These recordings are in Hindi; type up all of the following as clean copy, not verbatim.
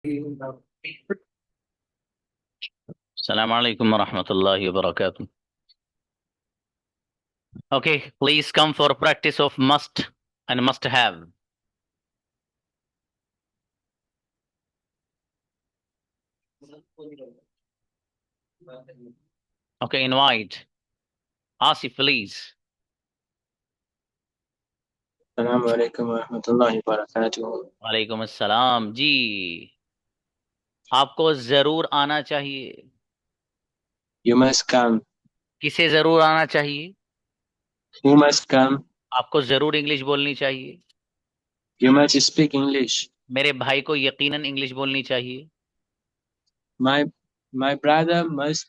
Assalamu alaikum wa rahmatullahi wa barakatuh. Okay, please come for practice of must and must have. Okay, invite Asif, please. अस्सलाम वालेकुम रहमतुल्लाहि वबरकातुहू। वालेकुम अस्सलाम जी। आपको जरूर आना चाहिए। You must come. किसे जरूर आना चाहिए? Who must come? आपको जरूर इंग्लिश बोलनी चाहिए। You must speak English. मेरे भाई को यकीनन इंग्लिश बोलनी चाहिए। My my brother must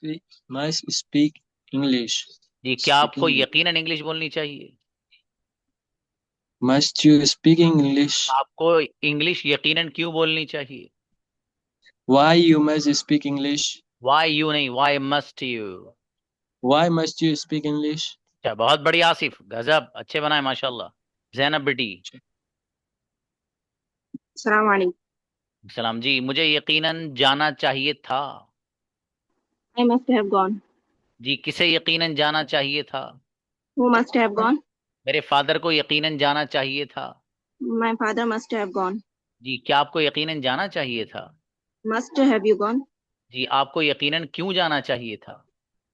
speak English. जी, क्या Speak आपको English. यकीनन इंग्लिश बोलनी चाहिए? Must you speak English? आपको इंग्लिश यकीनन क्यों बोलनी चाहिए? Why you must speak English? Why you नहीं, why must you. Why must you speak English? अच्छा, बहुत बढ़िया आसिफ, गजब, अच्छे बनाए माशाल्लाह। जैनब बेटी। अस्सलाम वालेकुम। सलाम जी, मुझे यकीनन जाना चाहिए था। I must have gone. जी, किसे यकीनन जाना चाहिए था? Who must have gone? मेरे फादर को यकीनन जाना चाहिए था। My father must have gone. जी, क्या आपको यकीनन जाना चाहिए था? Must have you gone? जी, आपको यकीनन क्यों जाना चाहिए था?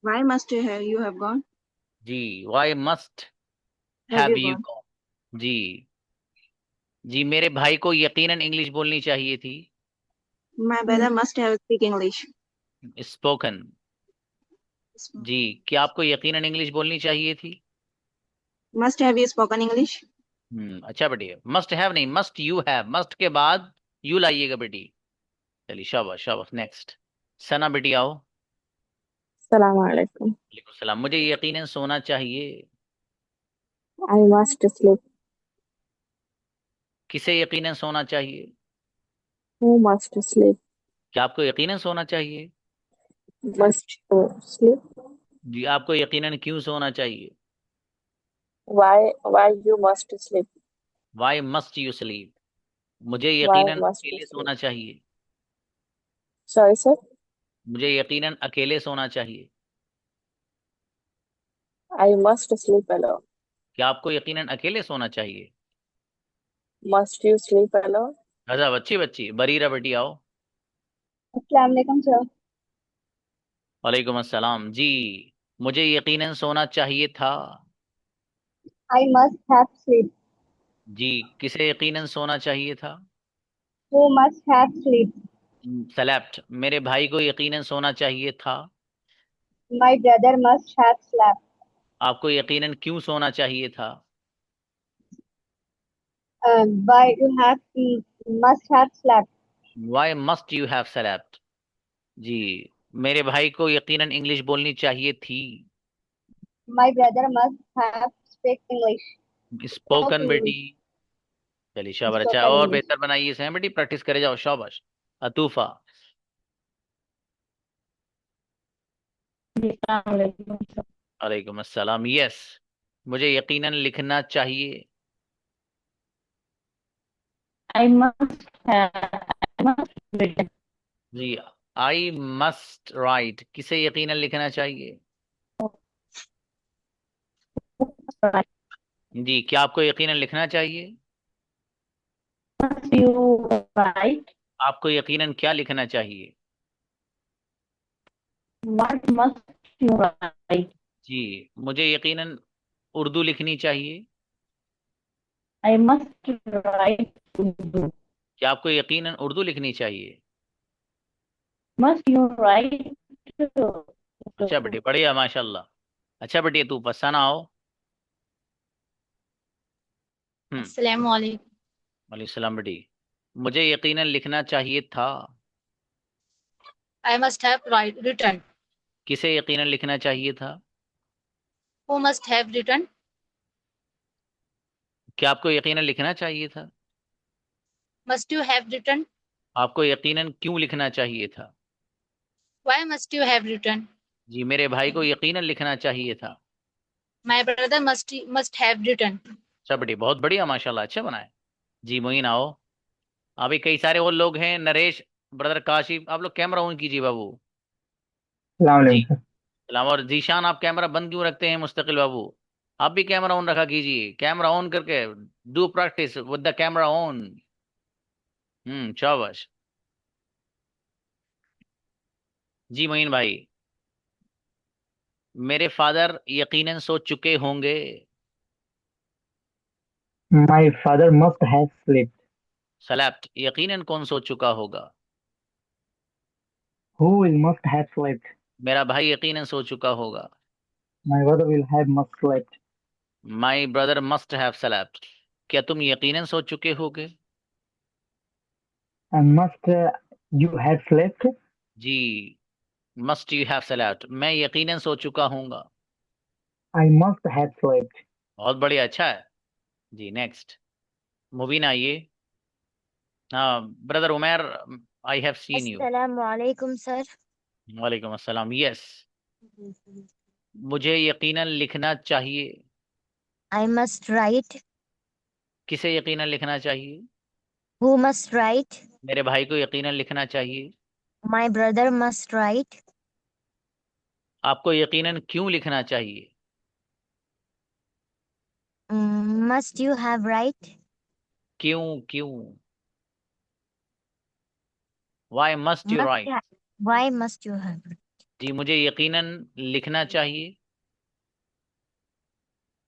Why must you have gone? जी, why must Have have you you gone? Gone? जी। जी, मेरे भाई को यकीनन इंग्लिश बोलनी चाहिए थी। My brother must have speak English. Spoken. जी, क्या आपको यकीनन इंग्लिश बोलनी चाहिए थी? Must have you spoken English? अच्छा बेटी, मस्ट हैव नहीं, मस्ट यू हैव, मस्ट के बाद यू लाइएगा बेटी। चलिए, शाबाश शाबाश। नेक्स्ट, सना बेटी आओ। Assalamu alaikum. वालेकुम सलाम। मुझे यकीनन सोना चाहिए। I must sleep. किसे यकीनन सोना चाहिए? Who must sleep? क्या आपको यकीनन सोना चाहिए? Must you sleep? जी, आपको यकीनन क्यों सोना चाहिए? Why you must sleep? Why must you sleep? मुझे Why यकीनन must you अकेले sleep? सोना चाहिए। Sorry, sir. मुझे यकीनन अकेले सोना चाहिए। I must sleep alone. क्या आपको यकीनन अकेले सोना चाहिए? Must you sleep alone? गजब, अच्छी बच्ची। बरीरा बेटी आओ। अस्सलाम वालेकुम सर। वालेकुम अस्सलाम जी। मुझे यकीनन सोना चाहिए था। I must have sleep. जी, किसे यकीनन सोना चाहिए था? Who must have sleep? Select, मेरे भाई को यकीनन सोना चाहिए था। My brother must have slept. आपको यकीनन क्यों सोना चाहिए था? Why you have must have slept? Why must you have select? जी, मेरे भाई को यकीनन इंग्लिश बोलनी चाहिए थी। My brother must have speak English. Spoken बेटी। चलिए शाबाश, अच्छा Spoken और English. बेहतर बनाइए सहम बेटी, प्रैक्टिस करे जाओ, शाबाश। अतूफा। अस्सलाम वालेकुम सर। वालेकुम अस्सलाम। यस, मुझे यकीनन लिखना चाहिए। I must have. I must read. जी, आई मस्ट राइट, किसे यकीनन लिखना चाहिए? जी, क्या आपको यकीनन लिखना चाहिए? Must you write? आपको यकीनन क्या लिखना चाहिए? What must you write? जी, मुझे यकीनन उर्दू लिखनी चाहिए। I must write Urdu. क्या आपको यकीनन उर्दू लिखनी चाहिए? Must you write अच्छा Urdu? बेटी, बढ़िया माशाल्लाह। अच्छा बेटी, तू पसाना आओ। अस्सलाम वालेकुम। वालेकुम सलाम बेटी। मुझे यकीनन लिखना चाहिए था। I must have written. किसे यकीनन लिखना चाहिए था? Who must have written? क्या आपको यकीनन लिखना चाहिए था? Must you have written? आपको यकीनन क्यों लिखना चाहिए था? Why must you have written? जी, मेरे भाई को यकीनन लिखना चाहिए था। My brother must have written. अच्छा बेटी, बहुत बढ़िया माशाल्लाह, अच्छा बनाए। जी मोइन आओ। अभी कई सारे और लोग हैं, नरेश ब्रदर काशिफ, आप लोग कैमरा ऑन कीजिए बाबू। सलाम जी अलैकुम सर। सलाम। और जीशान, आप कैमरा बंद क्यों रखते हैं मुस्तकिल बाबू? आप भी कैमरा ऑन रखा कीजिए, कैमरा ऑन करके do practice with the camera on. शाबाश। जी मोइन भाई, मेरे फादर यकीनन सो चुके होंगे। My father must have slept. Slept, यकीनन कौन सो चुका होगा? Who will must have slept. मेरा भाई यकीनन सो चुका होगा। My brother will have must slept. My brother must have slept, क्या तुम यकीनन सो चुके होगे? And must you have slept. जी, मस्ट यू हैव स्लेप्ट, मैं यकीनन सो चुका हूँगा। I must have स्लीप्ट। बहुत बढ़िया, अच्छा है जी। नेक्स्ट, मुबीन आइए। हाँ brother Umar, I have seen you. Assalamualaikum, sir. वालेकुम अस्सलाम। यस, मुझे यकीनन लिखना चाहिए। I must write. किसे यकीनन लिखना चाहिए? Who must write? मेरे भाई को यकीनन लिखना चाहिए। My brother must write. आपको यकीनन क्यों लिखना चाहिए? Must you have write? क्यों क्यों? Why must you Must write? ha- Why must you have? जी, मुझे यकीनन लिखना चाहिए।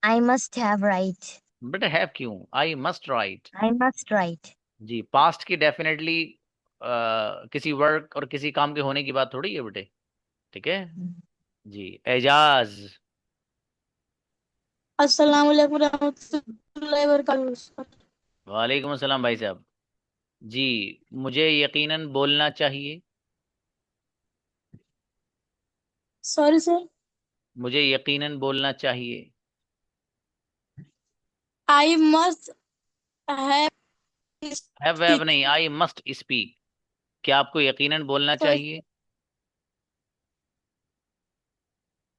I must have write. बेटा हैव क्यों? I must write. I must write. जी, पास्ट की डेफिनेटली किसी वर्क और किसी काम के होने की बात थोड़ी है बेटे, ठीक है जी। एजाज, अस्सलाम वालेकुम रहमतुल्लाहि व बरकातहू। वालेकुम अस्सलाम भाई साहब। जी, मुझे यकीनन बोलना चाहिए। Sorry sir. मुझे यकीनन बोलना चाहिए। आई मस्ट हैव हैव नहीं, आई मस्ट स्पीक, क्या आपको यकीनन बोलना चाहिए?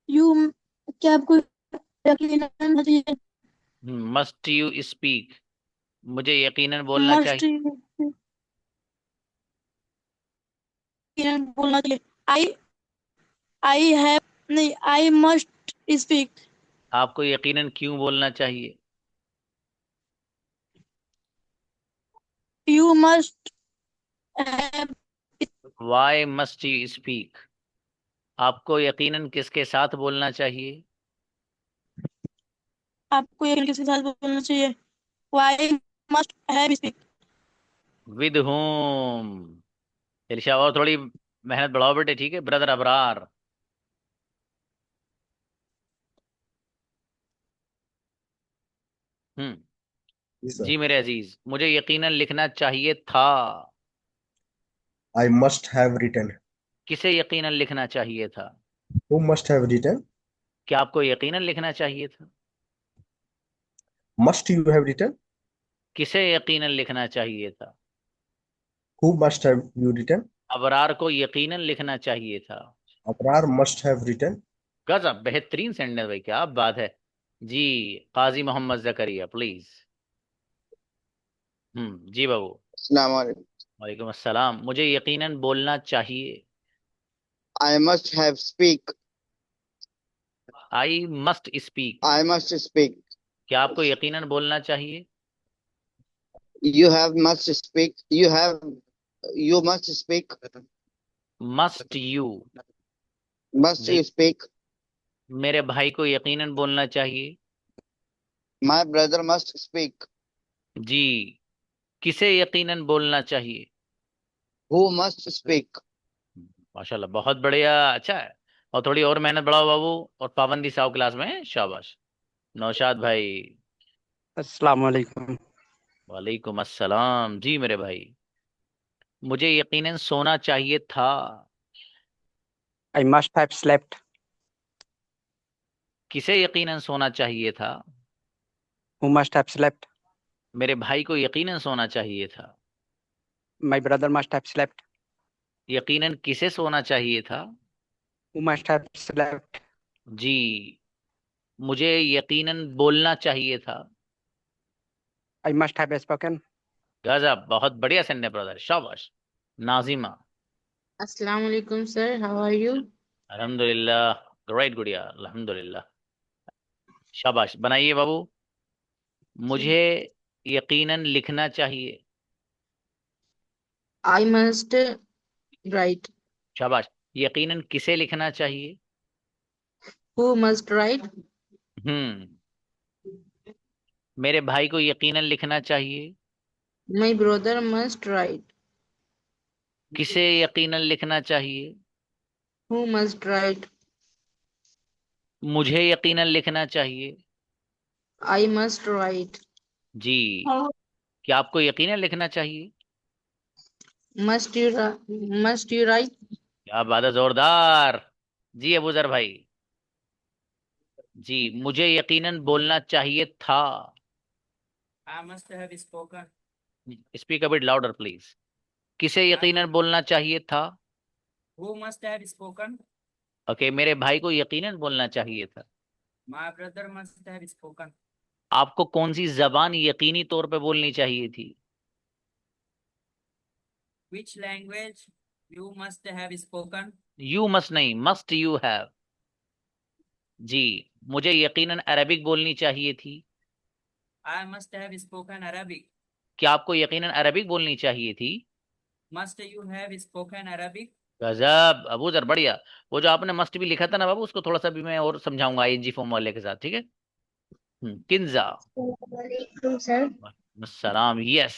यू, क्या आपको यकीन होना चाहिए? मस्ट यू स्पीक, मुझे यकीनन बोलना मस्ट चाहिए। यकीन बोलना चाहिए। आई आई हैव नहीं, आई मस्ट स्पीक। आपको यकीनन क्यों बोलना चाहिए? You must have, why must you speak, आपको यकीनन किसके साथ बोलना चाहिए? आपको यकीन किसके साथ बोलना चाहिए? Why must have speak. With whom. Irsha, और थोड़ी मेहनत बढ़ाओ बेटे, ठीक है ब्रदर अबरार। हम्म जी सर। जी मेरे अजीज, मुझे यकीनन लिखना चाहिए था। I must have written. किसे यकीनन लिखना चाहिए था? Who must have written. क्या आपको यकीनन लिखना चाहिए था? Must you have written. किसे यकीनन लिखना चाहिए था? Who must have you written. Abrar को यकीनन लिखना चाहिए था। Abrar must have written. गजब, बेहतरीन सेंटेंस भाई, क्या बात है जी। काजी मोहम्मद जकरिया प्लीज। जी बाबू। अस्सलाम वालेकुम। वालेकुम अस्सलाम। मुझे यकीनन बोलना चाहिए। I must have speak. I must speak, I must speak. क्या आपको यकीनन बोलना चाहिए? You have must speak. You must speak. Must you, Must you speak? मेरे भाई को यकीनन बोलना चाहिए। My brother must speak. जी, किसे यकीनन बोलना चाहिए? Who must speak? माशाल्लाह, बहुत बढ़िया, अच्छा है। और थोड़ी और मेहनत बढ़ाओ बाबू, और पाबंदी साहब क्लास में, शाबाश। नौशाद भाई। अस्सलाम वालेकुम। वालेकुम अस्सलाम। जी मेरे भाई, मुझे यकीनन सोना चाहिए था। I must have slept. किसे यकीनन सोना चाहिए था? Who must have slept. मेरे भाई को यकीनन सोना चाहिए था। My brother must have slept. यकीनन किसे सोना चाहिए था? Who must have slept. जी, मुझे यकीनन बोलना चाहिए था। I must have spoken. गजब, बहुत बढ़िया सेंटेंस ब्रदर, शाबाश। Nazima. Assalamu alaikum, sir. How are you? अल्हम्दुलिल्लाह, ग्रेट गुड़िया, अल्हम्दुलिल्लाह। शाबाश, बनाइए बाबू। मुझे यकीनन लिखना चाहिए। I must write. शाबाश। यकीनन किसे लिखना चाहिए? Who must write? मेरे भाई को यकीनन लिखना चाहिए। My brother must write. किसे यकीनन लिखना चाहिए? Who must write? मुझे यकीनन लिखना चाहिए। I must write. जी, क्या आपको यकीनन लिखना चाहिए? Must you write? क्या बात है, जोरदार। जी अबूजर भाई। जी, मुझे यकीनन बोलना चाहिए था। I must have spoken. Speak a bit louder please. किसे यकीनन बोलना चाहिए था? Who must have spoken? Okay, मेरे भाई को यकीनन बोलना चाहिए था। My brother must have spoken. आपको कौन सी जबान यकीनी तौर पे बोलनी चाहिए थी? Which language you must have spoken? You must नहीं, मस्ट यू हैव। जी, मुझे यकीनन अरबिक बोलनी चाहिए थी। I must have spoken Arabic. क्या आपको यकीनन अरबिक बोलनी चाहिए थी? Must you have spoken Arabic? गजब अबूजर, बढ़िया। वो जो आपने मस्ट भी लिखा था ना बाबू, उसको थोड़ा सा भी मैं और समझाऊंगा आईएनजी फॉर्म वाले के साथ, ठीक है? किंजा। वालेकुम सर। सलाम। यस,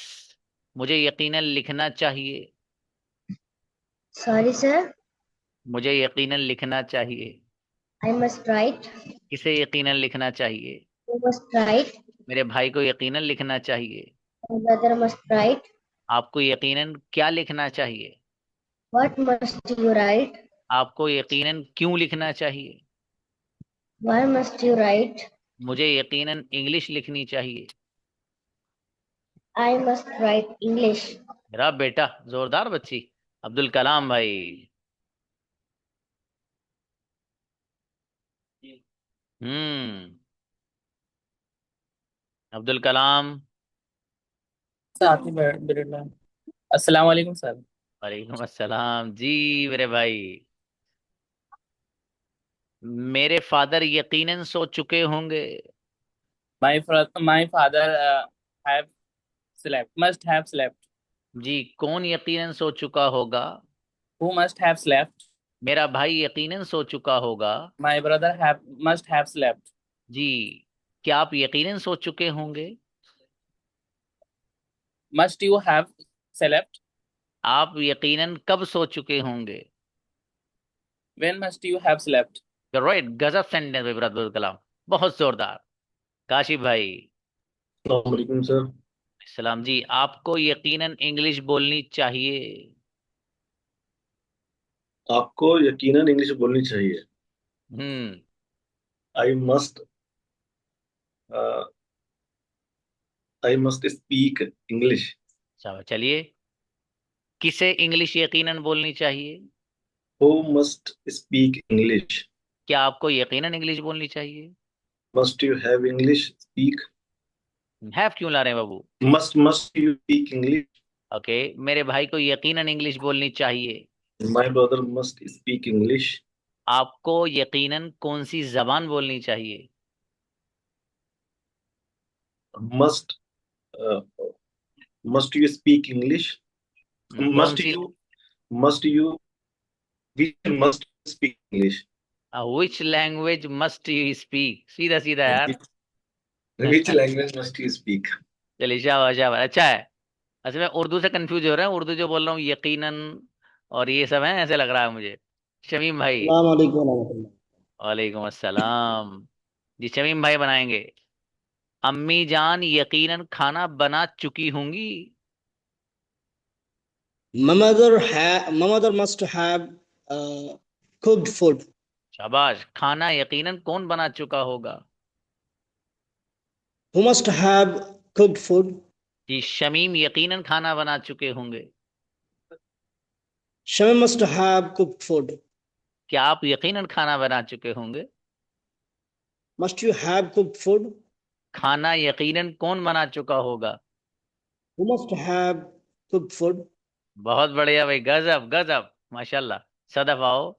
मुझे यकीनन लिखना चाहिए। Sorry sir. मुझे यकीनन लिखना चाहिए। I must write. किसे यकीनन लिखना चाहिए? You must write. मेरे भाई को यकीनन लिखना चाहिए। My brother must write. आपको यकीनन क्या लिखना चाहिए? What must you write? आपको यकीनन क्यों लिखना चाहिए? Why must you write? मुझे यकीनन इंग्लिश लिखनी चाहिए। I must right English. मेरा बेटा, जोरदार बच्ची। अब्दुल कलाम भाई। हम्म अब्दुल कलाम। अस्सलाम वालेकुम सर। वालेकुम अस्सलाम जी मेरे भाई। मेरे फादर यकीनन सो चुके होंगे। My father have slept. Must have slept. जी, कौन यकीनन सो चुका होगा? Who must have slept? मेरा भाई यकीनन सो चुका होगा। My brother must have slept. जी, क्या आप यकीनन सो चुके होंगे? Must you have slept? आप यकीनन कब सो चुके होंगे? When must you have slept? Right, गजब सेंटेंस भाई अब्दुल कलाम, बहुत जोरदार। काशिफ भाई। वालेकुम सर। सलाम जी, आपको यकीनन इंग्लिश बोलनी चाहिए। आपको यकीनन इंग्लिश बोलनी चाहिए। हम्म I must I must speak English. चलिए, किसे इंग्लिश यकीनन बोलनी चाहिए? Who must speak English. क्या आपको यकीनन इंग्लिश बोलनी चाहिए? Must you have English speak. Have क्यों ला रहे हैं बाबू? Must you speak English. Okay, मेरे भाई को यकीनन इंग्लिश बोलनी चाहिए। My brother must speak English. आपको यकीनन कौन सी जबान बोलनी चाहिए? Must must you speak English. कौन सी? Must you which must speak English. Which language must you speak? सीधा सीधा यार। Which language must you speak. चलिए, शाबाश शाबाश, अच्छा है। अच्छा, मैं उर्दू से कंफ्यूज हो रहा हूँ, उर्दू जो बोल रहा हूँ यकीनन और ये सब है, ऐसे लग रहा है मुझे। शमीम भाई। वालेकुम अस्सलाम। जी, शमीम भाई बनाएंगे। अम्मी जान यकीनन खाना बना चुकी होंगी। My mother must have cooked food. शाबाश, खाना यकीनन कौन बना चुका होगा? Who must have cooked food? जी, शमीम यकीनन खाना बना चुके होंगे। Shami must have cooked food. क्या आप यकीनन खाना बना चुके होंगे? Must you have cooked food? खाना यकीनन कौन बना चुका होगा? Who must have cooked food? बहुत बढ़िया भाई, गजब गजब माशाल्लाह। सदफ आओ।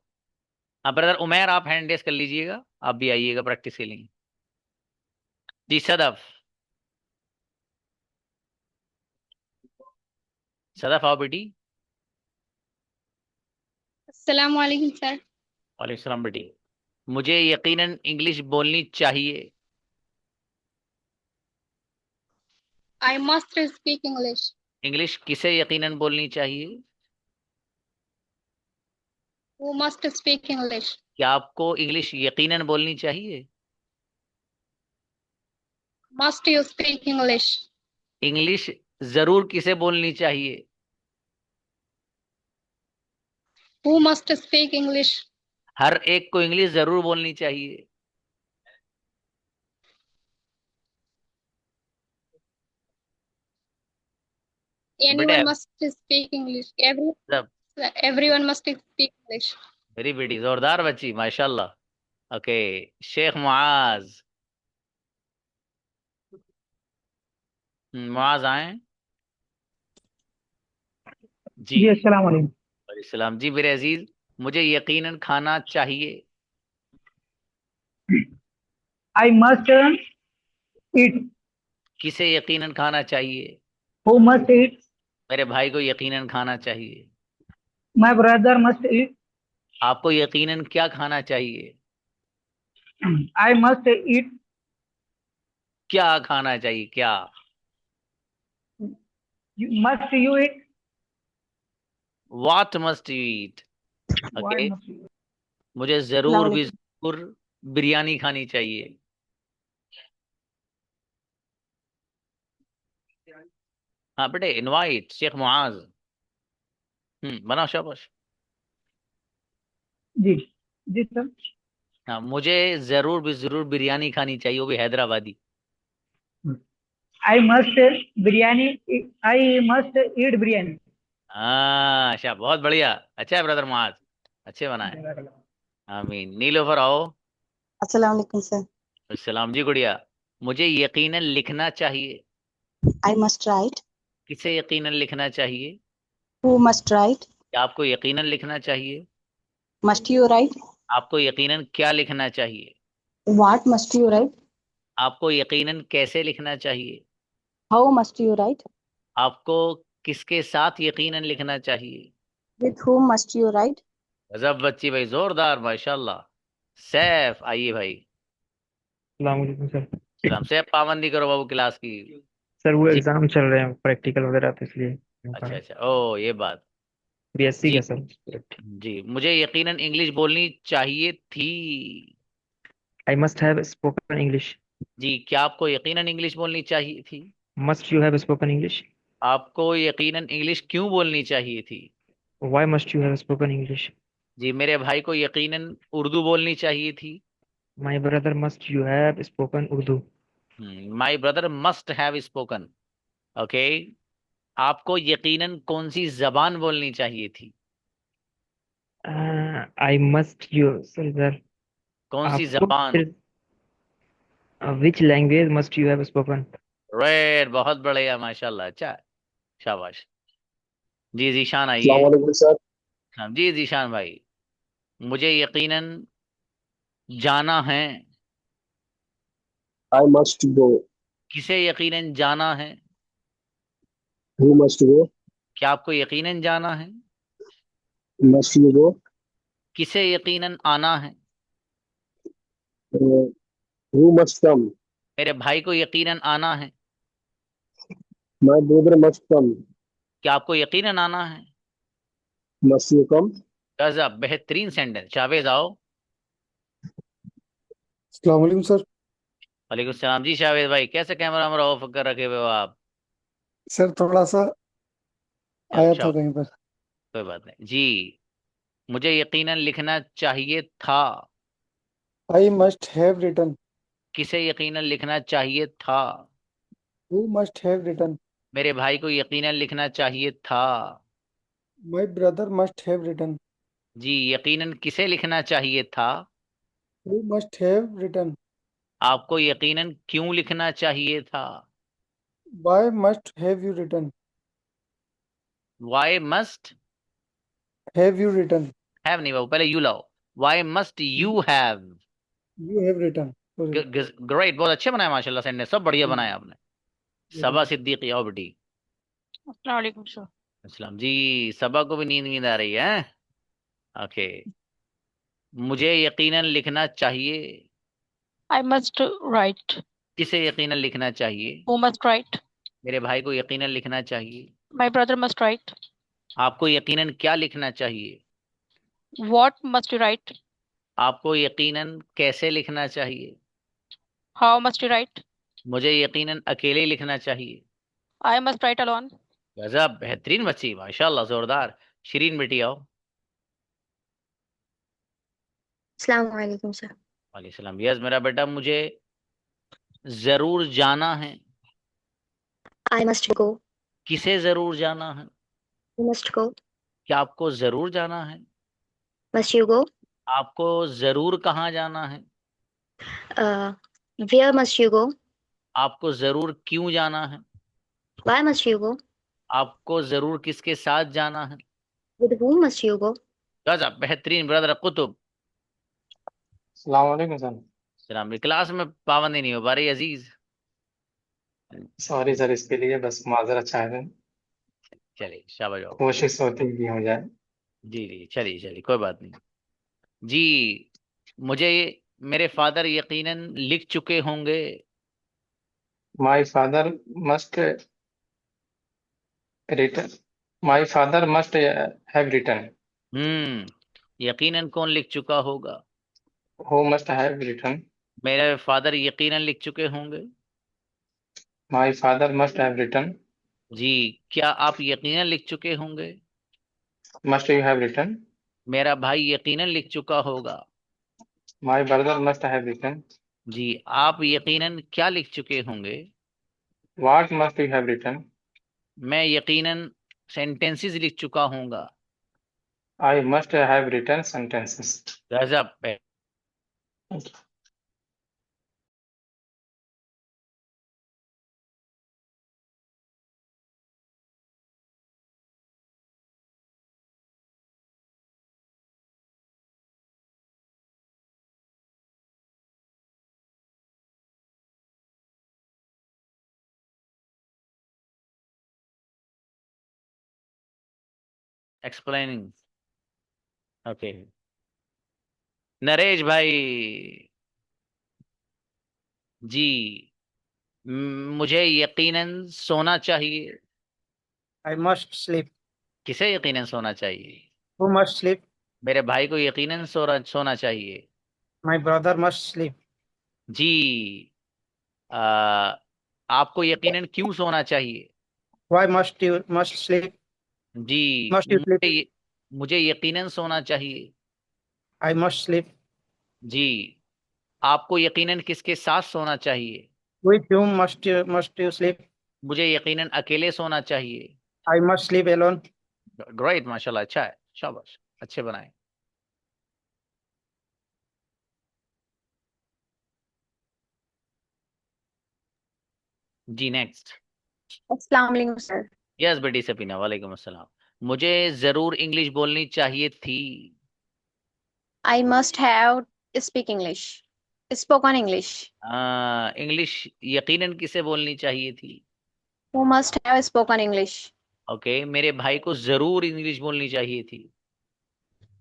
हाँ ब्रदर उमैर, आप हैंड रेस कर लीजिएगा, आप भी आइएगा प्रैक्टिस के लिए। जी सदफ, सदफ आओ बेटी। अस्सलाम वालेकुम सर। वालेकुम सलाम बेटी। मुझे यकीनन इंग्लिश बोलनी चाहिए। I must speak English. English किसे यकीनन बोलनी चाहिए? Who must speak English? क्या आपको इंग्लिश यकीनन बोलनी चाहिए? Must you speak English? English जरूर किसे बोलनी चाहिए? Who must speak English? हर एक को इंग्लिश जरूर बोलनी चाहिए। बेटे Anyone must speak English. Everyone must speak English. मेरी बेटी जोरदार बच्ची माशाल्लाह। ओके, शेख मुआज। मुआज आए जी। जी अस्सलाम वालेकुम। सलाम जी मेरे अजीज, मुझे यकीनन खाना चाहिए। I must eat. किसे यकीनन खाना चाहिए? Who must eat? मेरे भाई को यकीनन खाना चाहिए। My brother must eat. आपको यकीनन क्या खाना चाहिए? I must eat. क्या खाना चाहिए, क्या? Must you eat? What must you eat? Why okay, must you eat? मुझे जरूर भी जरूर बिरयानी खानी चाहिए। हाँ बेटे, इनवाइट शेख मुआज। बनाओ शाबाश। जी जी सर। हाँ, मुझे जरूर भी जरूर बिरयानी खानी चाहिए, वो भी Hyderabadi. I must biryani. I must eat biryani. हाँ अच्छा, बहुत बढ़िया। अच्छा है ब्रदर मुआज, अच्छे बनाए। आमीन। नीलोफर आओ। अस्सलाम वालेकुम सर। सलाम जी गुड़िया। मुझे यकीनन लिखना चाहिए। I must write. किसे यकीनन लिखना चाहिए? Who must write? क्या आपको यकीनन लिखना चाहिए? Must you write? आपको यकीनन क्या लिखना चाहिए? What must you write? आपको यकीनन कैसे लिखना चाहिए? How must you write? आपको किसके साथ यकीनन लिखना चाहिए? With whom must you write? गजब बच्ची भाई, जोरदार माशाल्लाह। सैफ आइए भाई। वालेकुम सर। सलाम सैफ, पाबंदी करो बाबू क्लास की। सर वो जी एग्जाम चल रहे हैं प्रैक्टिकल वगैरह, तो इसलिए अच्छा अच्छा, ओ ये बात। बीएससी जी का सर। जी, मुझे यकीनन इंग्लिश बोलनी चाहिए थी। I must have spoken English. जी, क्या आपको यकीनन इंग्लिश बोलनी चाहिए थी? Must you have spoken English. आपको यकीनन इंग्लिश क्यों बोलनी चाहिए थी? Why must you have spoken English. जी, मेरे भाई को यकीनन उर्दू बोलनी चाहिए थी। My brother must you have spoken Urdu. My brother must have spoken. Okay, आपको यकीनन कौन सी जबान बोलनी चाहिए थी? I must you sir. कौन सी आपको जबान? Which language must you have spoken. Red, बहुत बढ़िया माशाल्लाह, अच्छा है, शाबाश। जी जीशान आइए। अस्सलाम वालेकुम सर। हाँ जी जीशान भाई, मुझे यकीनन जाना है। I must go. किसे यकीनन जाना है? Who must go? क्या आपको यकीनन जाना है? Must you go? किसे यकीनन आना है? Uh, who must come? मेरे भाई को यकीनन आना है। My brother must come. क्या आपको यकीनन आना है? Must you come? गजब, बेहतरीन सेंटेंस। जावेद आओ। अस्सलाम वालेकुम सर। वालेकुम सलाम जी जावेद भाई, कैसे कैमरा वैमरा ऑफ कर रखे हुए हो आप? सर थोड़ा सा चलो आया था शाबाश, कहीं पर। कोई बात नहीं जी। मुझे यकीनन लिखना चाहिए था। I must have written. किसे यकीनन लिखना चाहिए था? Who must have written. मेरे भाई को यकीनन लिखना चाहिए था। My brother must have written. जी, यकीनन किसे लिखना चाहिए था? Who must have written. आपको यकीनन क्यों लिखना चाहिए था? Why must have you written. Why must Have you written? Have नहीं बाबू, पहले यू लाओ। Why must you have. You have written. Sorry. Great, बहुत अच्छे बनाए माशाल्लाह सेंटेंस, सब बढ़िया बनाया आपने। सबा सिद्दीकी आओ बेटी। अस्सलाम वालेकुम सर। अस्सलाम जी। सबा को भी नींद आ रही है। ओके। मुझे यकीनन लिखना चाहिए। I must write. किसे यकीनन लिखना चाहिए? Who must write. मेरे भाई को यकीनन लिखना चाहिए। My brother must write. आपको यकीनन क्या लिखना चाहिए? What must you write. आपको यकीनन कैसे लिखना चाहिए? How must you write. मुझे यकीनन अकेले लिखना चाहिए। I must right alone. गजब, बेहतरीन बच्ची, माशाल्लाह, जोरदार। शिरीन बेटी आओ। अस्सलाम वालेकुम सर। वालेकुम सलाम। यस मेरा बेटा, मुझे जरूर जाना है। I must go. किसे जरूर जाना है? You must go. क्या आपको जरूर जाना है? Must you go. आपको जरूर कहाँ जाना है? Where must you go. आपको जरूर क्यों जाना है? Why must you go. आपको जरूर किसके साथ जाना है? With whom must you go. गजब, बेहतरीन ब्रदर कुतुब। अस्सलाम वालेकुम सर। सलाम। क्लास में पाबंदी नहीं हो पा रही अजीज। सॉरी सर इसके लिए, बस माजरत चाहते हैं। चलिए शाबाश बाबू। कोशिश होती भी हो जाए। जी जी, चलिए चलिए, कोई बात नहीं जी। मुझे मेरे फादर यकीनन लिख चुके होंगे। My father must return. My father must have return. यकीनन कौन लिख चुका होगा? Who must have return. मेरे फादर यकीनन लिख चुके होंगे। My father must have return. जी। क्या आप यकीनन लिख चुके होंगे? Must you have return. मेरा भाई यकीनन लिख चुका होगा। My brother must have return. जी। आप यकीनन क्या लिख चुके होंगे? What must you have return. मैं यकीनन सेंटेंसेस लिख चुका हूँगा। I must have return sentences. गजब। एक्सप्लेनिंग। ओके। नरेश भाई जी। मुझे यकीनन सोना चाहिए। I must sleep. किसे यकीनन सोना चाहिए? Who must sleep? मेरे भाई को यकीनन सोना चाहिए। My brother must sleep. जी। आ, आपको यकीनन क्यों सोना चाहिए? Why must you must sleep? Ji. Must you sleep? मुझे यकीनन सोना चाहिए। I must sleep. जी। आपको यकीनन किसके साथ सोना चाहिए? With whom must you sleep? मुझे यकीनन अकेले सोना चाहिए। I must sleep alone. Great, माशाल्लाह, अच्छा है, शाबाश, अच्छे बनाए। जी नेक्स्ट। अस्सलाम वालेकुम सर। यस बेटी सफीना, वालेकुम अस्सलाम। मुझे जरूर इंग्लिश बोलनी चाहिए थी। I must have speak English. Spoken English. English यकीनन किसे बोलनी चाहिए थी? Who must have spoken English. Okay. मेरे भाई को जरूर इंग्लिश बोलनी चाहिए थी।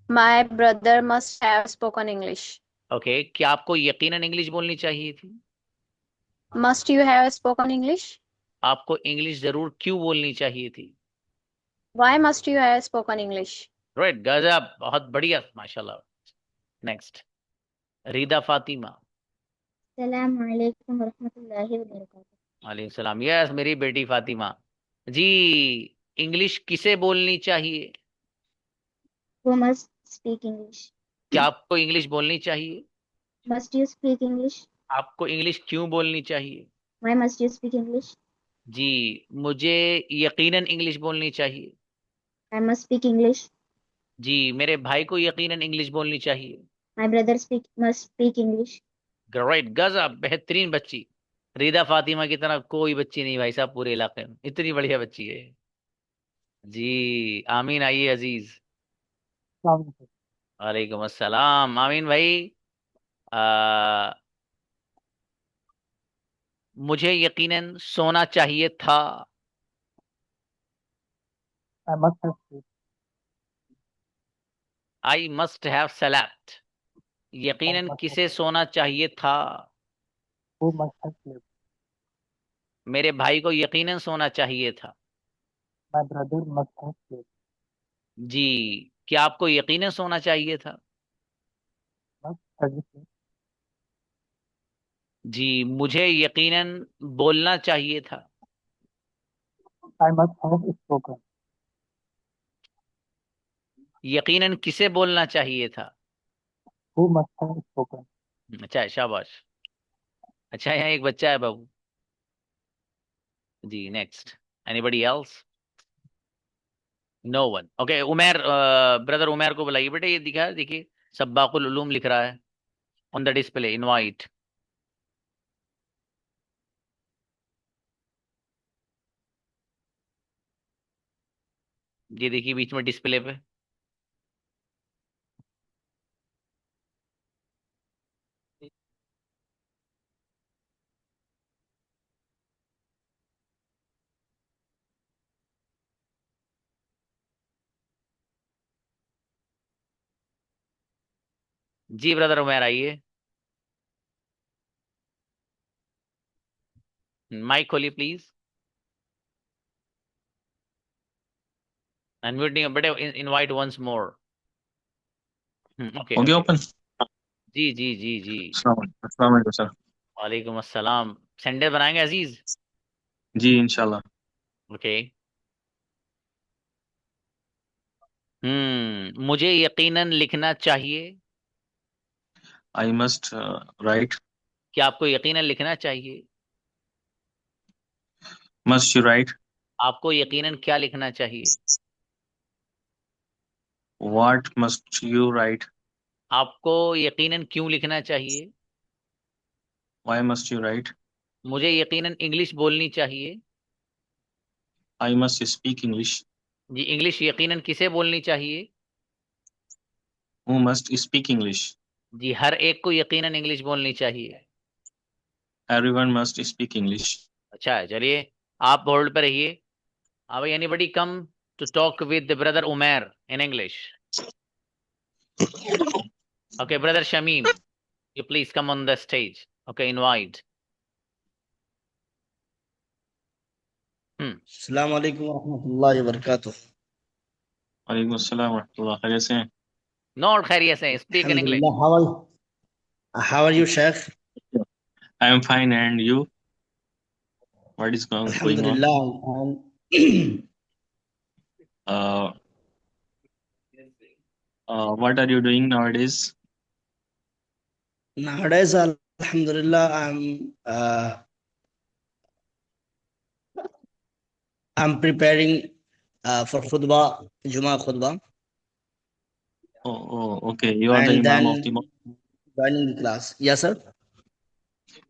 My brother must have spoken English. Okay. क्या आपको यकीनन इंग्लिश बोलनी चाहिए थी? Must you have spoken English. आपको इंग्लिश जरूर क्यों बोलनी चाहिए थी? Why must you have spoken English. Right, गजब, बहुत बढ़िया, माशाल्लाह। नेक्स्ट। रीदा फातिमा। अस्सलाम वालेकुम रहमतुल्लाहि व बरकातहू। वालेकुम सलाम। यस मेरी बेटी फातिमा जी। इंग्लिश किसे बोलनी चाहिए? Who must speak English? क्या आपको इंग्लिश बोलनी चाहिए? Must you speak English? आपको इंग्लिश क्यों बोलनी चाहिए? Why must you speak English? जी। मुझे यकीनन इंग्लिश बोलनी चाहिए। I must speak English. जी। मेरे भाई को यकीनन इंग्लिश बोलनी चाहिए। My brother must speak English. Great, गजब, बेहतरीन बच्ची। रीदा फातिमा की तरह कोई बच्ची नहीं भाई साहब पूरे इलाके में, इतनी बढ़िया बच्ची है। जी आमीन। आइए अजीज। वालेकुम अस्सलाम। आमीन भाई, आ, मुझे यकीनन सोना चाहिए था। I must have slept। यकीनन किसे सोना चाहिए था। मेरे भाई को यकीनन सोना चाहिए था। जी, क्या आपको यकीनन सोना चाहिए था। जी, मुझे यकीनन बोलना चाहिए था। यकीनन किसे बोलना चाहिए था। अच्छा है, शाबाश। अच्छा, यहाँ एक बच्चा है बाबू। जी next. Anybody else. No one. Okay Umer, brother Umer को बुलाइए बेटे। ये दिखा, देखिए सब्बाकुल उलूम लिख रहा है ऑन द डिस्प्ले। इनवाइट। ये देखिए बीच में डिस्प्ले पे। जी ब्रदर उमेर आइए। माइक खोलिए प्लीज। अनम्यूटिंग बेटे। Invite once more. ओके हो गया ओके। ओपन। जी जी जी जी। अस्सलाम वालेकुम सर। वालेकुम अस्सलाम। सेंडर बनाएंगे अजीज। जी इंशाल्लाह। ओके। मुझे यकीनन लिखना चाहिए। I must write. क्या आपको यकीनन लिखना चाहिए। Must you write. आपको यकीनन क्या लिखना चाहिए। What must you write. आपको यकीनन क्यों लिखना चाहिए। Why must you write. मुझे यकीनन इंग्लिश बोलनी चाहिए। I must speak English. जी, इंग्लिश यकीनन किसे बोलनी चाहिए। Who must speak English. जी, हर एक को यकीनन इंग्लिश बोलनी चाहिए। Everyone must speak English. अच्छा है, चलिए आप होल्ड पे रहिए। अब anybody come to talk with brother Umer in English. Okay brother Shamim, you please come on the stage. Okay, invite. अस्सलाम वालेकुम रहमतुल्लाहि व बरकातुहू। वालेकुम अस्सलाम रहमतुल्लाह। खैरियत से हैं? Not खैरियत से, speak in English. Alhamdulillah, how are you, Sheikh? I am fine and you? What is going on? Alhamdulillah. Uh, what are you doing nowadays? Nowadays, Alhamdulillah, I'm preparing for khutbah, Juma khutbah, Oh, okay. You are the and Imam of then the joining the class. Yes, sir.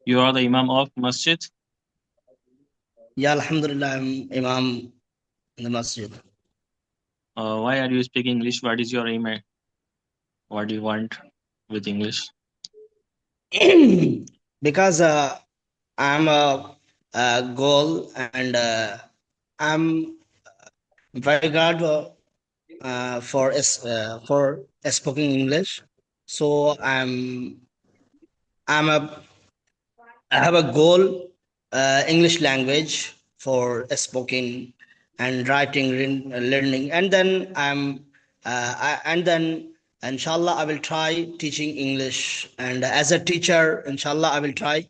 you are the Imam of Masjid. Yeah, Alhamdulillah, I'm Imam in the masjid. Why are you speaking English? What is your aim? What do you want with English? Because I'm a goal, and I'm very glad for speaking English. So I'm a I have a goal, English language for speaking and writing, learning, and then and then inshallah I will try teaching English, and as a teacher, inshallah I will try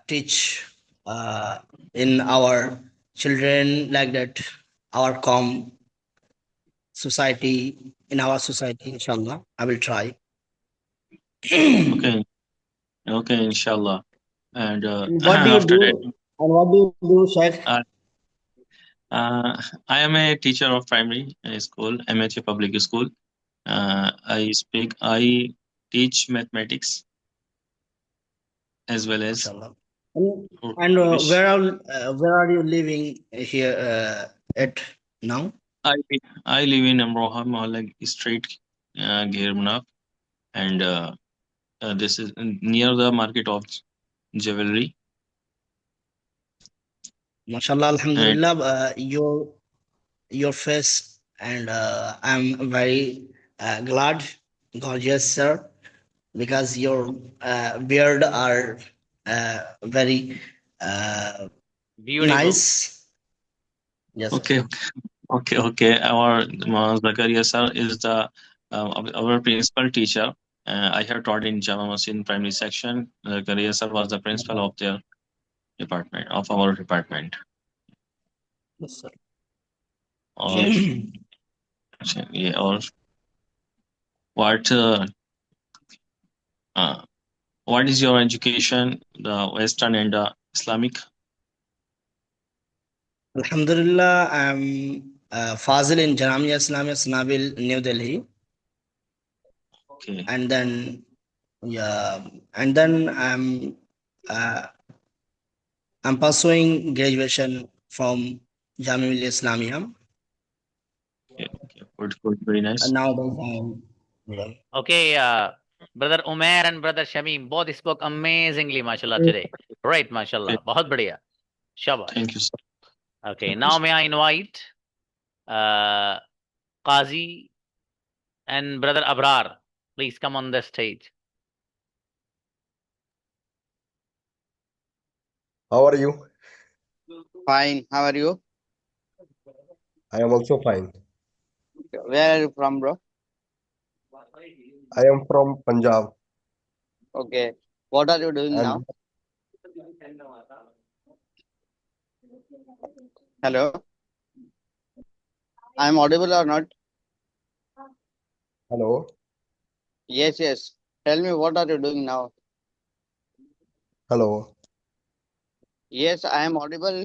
teach in our children like that, our society, in our society, inshallah I will try. Okay, inshallah. And What do you after do? that, And what do you do, Sheikh? I am a teacher of primary school, MHA Public School. I teach mathematics as well as And where are you living here at? now? I live in Amroha Mohalla Street, Girmna, and this is near the market of jewelry. MashaAllah, Alhamdulillah, your face, and I'm very glad, gorgeous, sir, because your beard are very Beautiful. nice. Yes. Okay, okay. Our Zakaria sir is the our principal teacher. I have taught in Jama Masjid in primary section. Zakaria sir was the principal of their department, of our department. Yes, sir. Or yeah, or what is your education, the Western and the Islamic? Alhamdulillah, I'm Fazil in Jamia Islamia Sanabil, New Delhi. Okay. And then I'm pursuing graduation from Jamia Islamia. Okay, good, very nice. And nowadays I'm Okay, brother Umair and brother Shamim both spoke amazingly, mashallah, today. Right, mashallah. Bahut badhiya. Shabash. Thank you, sir. Okay, now may I invite Qazi and brother Abrar. Please come on the stage. How are you? Fine. How are you? I am also fine. Where are you from, bro? I am from Punjab. Okay. What are you doing now? Hello. I'm audible or not? Hello. Yes, yes. Tell me, what are you doing now? Hello. Yes, I am audible.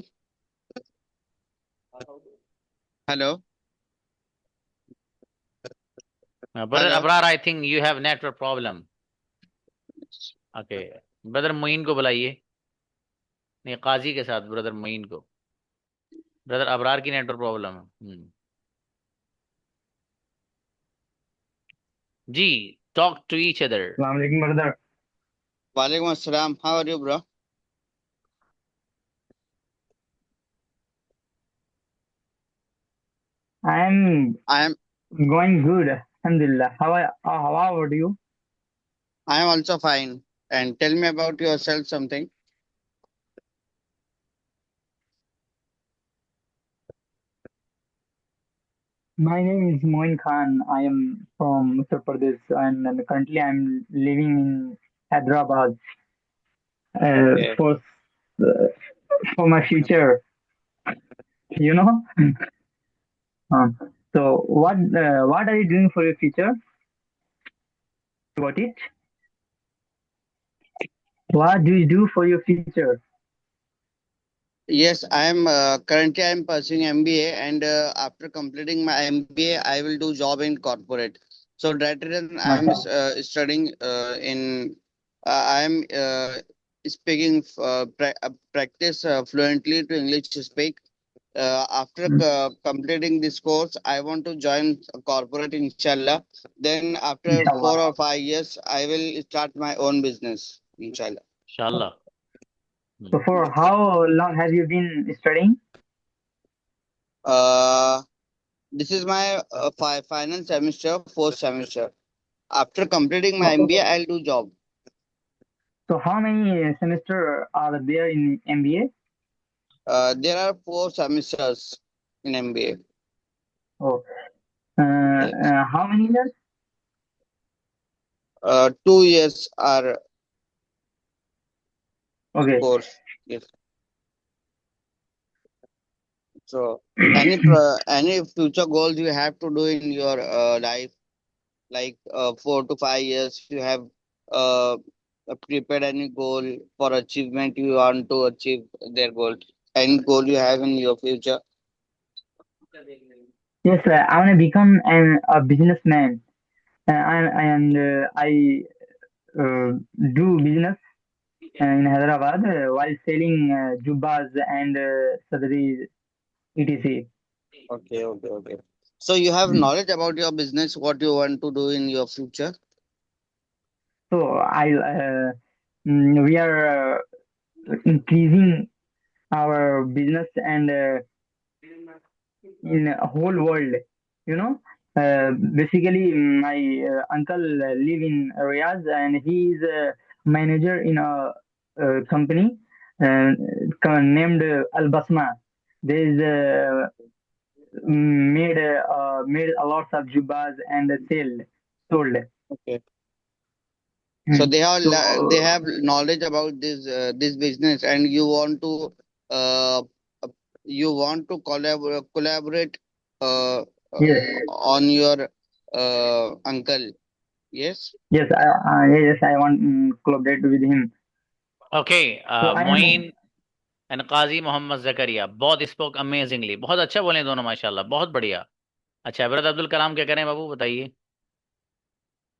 Hello. Brother Hello. Abrar, I think you have network problem. Okay. Brother Moin को बुलाइए. नहीं, काजी के साथ ब्रदर मोइन को. ब्रदर अबरार की नेटवर्क प्रॉब्लम है. जी, talk to each other. Assalamu alaikum, brother. Walaikum assalam. How are you, bro? I am going good. Alhamdulillah. How about you? I am also fine. And tell me about yourself something. My name is Moin Khan. I am from Uttar Pradesh and currently I'm living in Hyderabad Okay. for my future. You know. So what are you doing for your future? What it? What do you do for your future? Yes, I am currently I am pursuing MBA, and after completing my MBA, I will do job in corporate. So that reason I am studying I am speaking practice fluently to English to speak. After completing this course, I want to join a corporate, inshallah. Then after Inshallah. 4 or 5 years, I will start my own business, inshallah. Inshallah. So for how long have you been studying? This is my final semester, fourth semester. After completing my MBA, I'll do job. So how many semesters are there in MBA? There are 4 semesters in MBA. Oh, how many years? 2 years are okay. Course. Yes. So any future goals you have to do in your life, like 4 to 5 years, you have prepared any goal for achievement you want to achieve their goal. Any goal you have in your future? Yes, I want to become a businessman, I do business in Hyderabad while selling jubbas and sadris, etc. Okay. So you have knowledge about your business, what you want to do in your future? So we are increasing our business and in a whole world, you know. Basically, my uncle live in Riyadh, and he is a manager in a company uh, named Al Basma. There is made a lot of jubbas and sold. Okay. So Hmm. they have knowledge about this business, and uh, you want to collaborate uh, Yes, on your uncle. Yes. yes, I want collaborate with him. Okay, So I am Moin and Qazi Mohammad Zakaria बहुत स्पोक अमेजिंगली, बहुत अच्छा बोले दोनों माशाल्लाह, बहुत बढ़िया। अच्छा हजरत अब्दुल कलाम क्या करें बाबू, बताइए।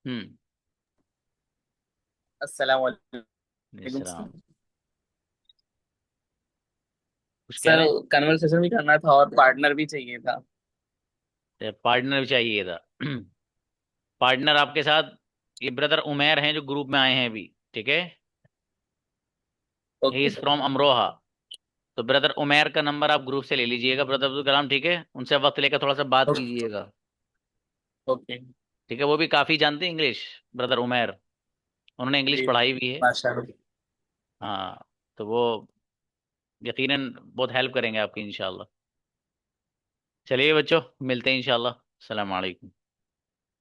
हम्म। अस्सलाम वालेकुम इस्लाम। कुछ कह सर। रहे हैं? कन्वर्सेशन भी करना था और पार्टनर भी चाहिए था। पार्टनर भी चाहिए था। पार्टनर आपके साथ ये ब्रदर उमेर हैं जो ग्रुप में आए हैं अभी, ठीक है। ही ओके इज फ्रॉम अमरोहा। तो ब्रदर उमेर का नंबर आप ग्रुप से ले लीजिएगा, ब्रदर अब्दुल कलाम, ठीक है। उनसे वक्त लेकर थोड़ा सा बात कीजिएगा, ओके ठीक है। वो भी काफी जानते हैं इंग्लिश, ब्रदर उमेर, उन्होंने इंग्लिश जी पढ़ाई भी है। माशाल्लाह। हाँ, तो वो यकीनन बहुत हेल्प करेंगे आपकी इंशाल्लाह। चलिए बच्चों, मिलते हैं इंशाल्लाह। अस्सलाम वालेकुम।